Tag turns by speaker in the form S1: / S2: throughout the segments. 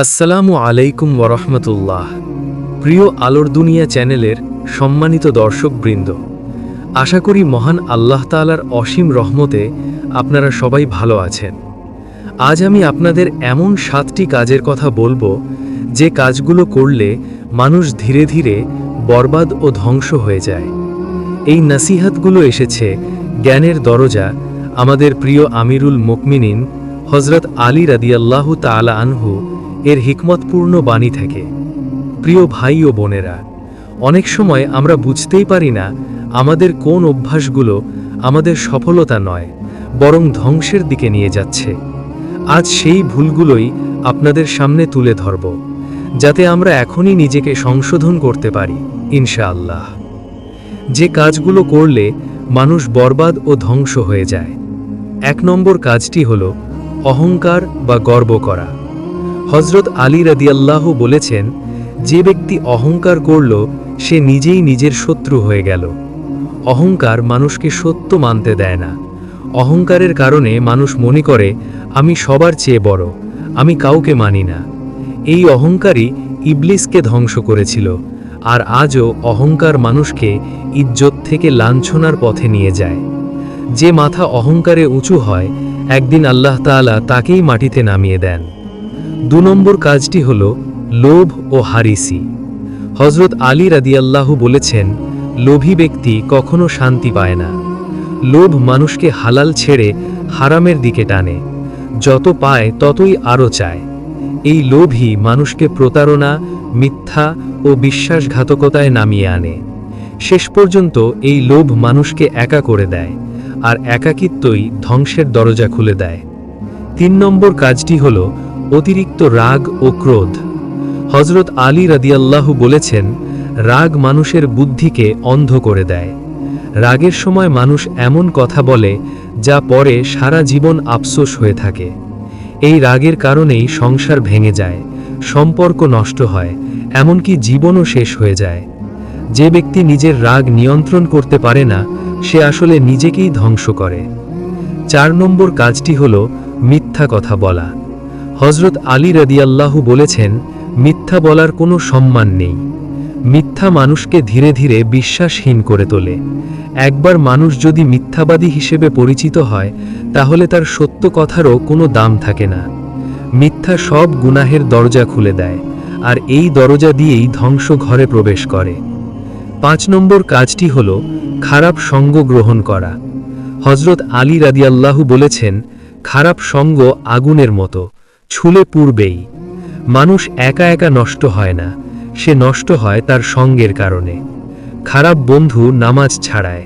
S1: আসসালামু আলাইকুম ওরহমতুল্লাহ। প্রিয় আলোর দুনিয়া চ্যানেলের সম্মানিত দর্শকবৃন্দ, আশা করি মহান আল্লাহ তাআলার অসীম রহমতে আপনারা সবাই ভালো আছেন। আজ আমি আপনাদের এমন 7টি কাজের কথা বলবো যে কাজগুলো করলে মানুষ ধীরে ধীরে বরবাদ ও ধ্বংস হয়ে যায়। এই নসিহতগুলো এসেছে জ্ঞানের দরজা আমাদের প্রিয় আমিরুল মুকমিনিন হযরত আলী রাদিয়াল্লাহু তাআলা আনহু এর হিকমতপূর্ণ বাণী থেকে। প্রিয় ভাই ও বোনেরা, অনেক সময় আমরা বুঝতেই পারি না আমাদের কোন অভ্যাসগুলো আমাদের সফলতা নয় বরং ধ্বংসের দিকে নিয়ে যাচ্ছে। আজ সেই ভুলগুলোই আপনাদের সামনে তুলে ধরব, যাতে আমরা এখনই নিজেকে সংশোধন করতে পারি ইনশাআল্লাহ। যে কাজগুলো করলে মানুষ বরবাদ ও ধ্বংস হয়ে যায়। 1 নম্বর কাজটি হলো অহংকার বা গর্ব করা। হযরত আলী রাদিয়াল্লাহু বলেছেন, যে ব্যক্তি অহংকার করল সে নিজেই নিজের শত্রু হয়ে গেল। অহংকার মানুষকে সত্য মানতে দেয় না। অহংকারের কারণে মানুষ মনে করে আমি সবার চেয়ে বড়, আমি কাউকে মানি না। এই অহংকারই ইবলিসকে ধ্বংস করেছিল, আর আজও অহংকার মানুষকে ইজ্জত থেকে লাঞ্ছনার পথে নিয়ে যায়। যে মাথা অহংকারে উঁচু হয়, একদিন আল্লাহ তাআলা তাকেই মাটিতে নামিয়ে দেন। 2 নম্বর কাজটি হল লোভ ও হারিসি। হযরত আলী রাদিয়াল্লাহু বলেছেন, লোভী ব্যক্তি কখনো শান্তি পায় না। লোভ মানুষকে হালাল ছেড়ে হারামের দিকে টানে, যত পায় ততই আরও চায়। এই লোভই মানুষকে প্রতারণা, মিথ্যা ও বিশ্বাসঘাতকতায় নামিয়ে আনে। শেষ পর্যন্ত এই লোভ মানুষকে একা করে দেয়, আর একাকিত্বই ধ্বংসের দরজা খুলে দেয়। 3 নম্বর কাজটি হল অতিরিক্ত রাগ ও ক্রোধ। হযরত আলী রাদিয়াল্লাহু বলেছেন, রাগ মানুষের বুদ্ধিকে অন্ধ করে দেয়। রাগের সময় মানুষ এমন কথা বলে যা পরে সারা জীবন আফসোস হয়ে থাকে। এই রাগের কারণেই সংসার ভেঙে যায়, সম্পর্ক নষ্ট হয়, এমনকি জীবনও শেষ হয়ে যায়। যে ব্যক্তি নিজের রাগ নিয়ন্ত্রণ করতে পারে না, সে আসলে নিজেকেই ধ্বংস করে। 4 নম্বর কাজটি হল মিথ্যা কথা বলা। হযরত আলী রাদিয়াল্লাহু বলেছেন, মিথ্যা বলার কোনো সম্মান নেই। মিথ্যা মানুষকে ধীরে ধীরে বিশ্বাসহীন করে তোলে। একবার মানুষ যদি মিথ্যাবাদী হিসেবে পরিচিত হয়, তাহলে তার সত্য কথারও কোনো দাম থাকে না। মিথ্যা সব গুনাহের দরজা খুলে দেয়, আর এই দরজা দিয়েই ধ্বংস ঘরে প্রবেশ করে। 5 নম্বর কাজটি হল খারাপ সঙ্গ গ্রহণ করা। হযরত আলী রাদিয়াল্লাহু বলেছেন, খারাপ সঙ্গ আগুনের মতো, ছুলে পুড়বেই। মানুষ একা একা নষ্ট হয় না, সে নষ্ট হয় তার সঙ্গের কারণে। খারাপ বন্ধু নামাজ ছাড়ায়,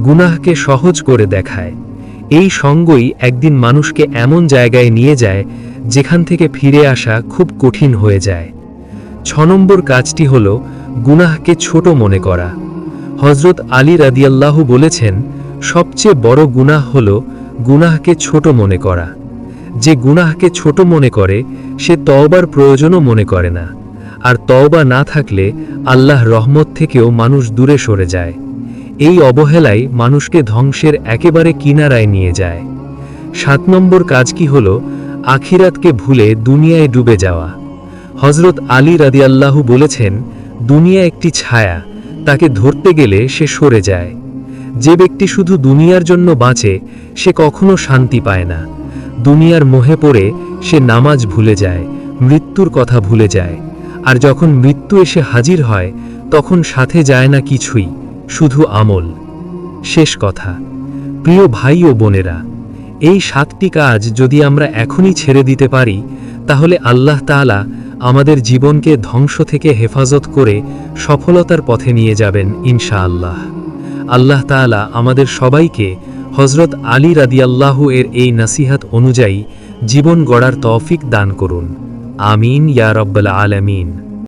S1: গুনাহকে সহজ করে দেখায়। এই সঙ্গই একদিন মানুষকে এমন জায়গায় নিয়ে যায় যেখান থেকে ফিরে আসা খুব কঠিন হয়ে যায়। 6 নম্বর কাজটি হল গুনাহকে ছোট মনে করা। হযরত আলী রাদিয়াল্লাহু বলেছেন, সবচেয়ে বড় গুনাহ হল গুনাহকে ছোট মনে করা। যে গুনাহকে ছোট মনে করে সে তওবার প্রয়োজনও মনে করে না, আর তওবা না থাকলে আল্লাহর রহমত থেকেও মানুষ দূরে সরে যায়। এই অবহেলাই মানুষকে ধ্বংসের একেবারে কিনারায় নিয়ে যায়। 7 নম্বর কাজ কি হল আখিরাতকে ভুলে দুনিয়ায় ডুবে যাওয়া। হযরত আলী রাদিয়াল্লাহু বলেছেন, দুনিয়া একটি ছায়া, তাকে ধরতে গেলে সে সরে যায়। যে ব্যক্তি শুধু দুনিয়ার জন্য বাঁচে, সে কখনো শান্তি পায় না। দুনিয়ার মোহে পড়ে সে নামাজ ভুলে যায়, মৃত্যুর কথা ভুলে যায়, আর যখন মৃত্যু এসে হাজির হয়, তখন সাথে যায় না কিছুই, শুধু আমল। শেষ কথা, প্রিয় ভাই ও বোনেরা, এই 7টি কাজ যদি আমরা এখনই ছেড়ে দিতে পারি, তাহলে আল্লাহ তাআলা আমাদের জীবনকে ধ্বংস থেকে হেফাজত করে সফলতার পথে নিয়ে যাবেন ইনশাআল্লাহ। আল্লাহ তাআলা আমাদের সবাইকে হযরত আলী রাদিয়াল্লাহু এর এই নসিহত অনুযায়ী জীবন গড়ার তৌফিক দান করুন। আমিন ইয়া রাব্বাল আলামিন।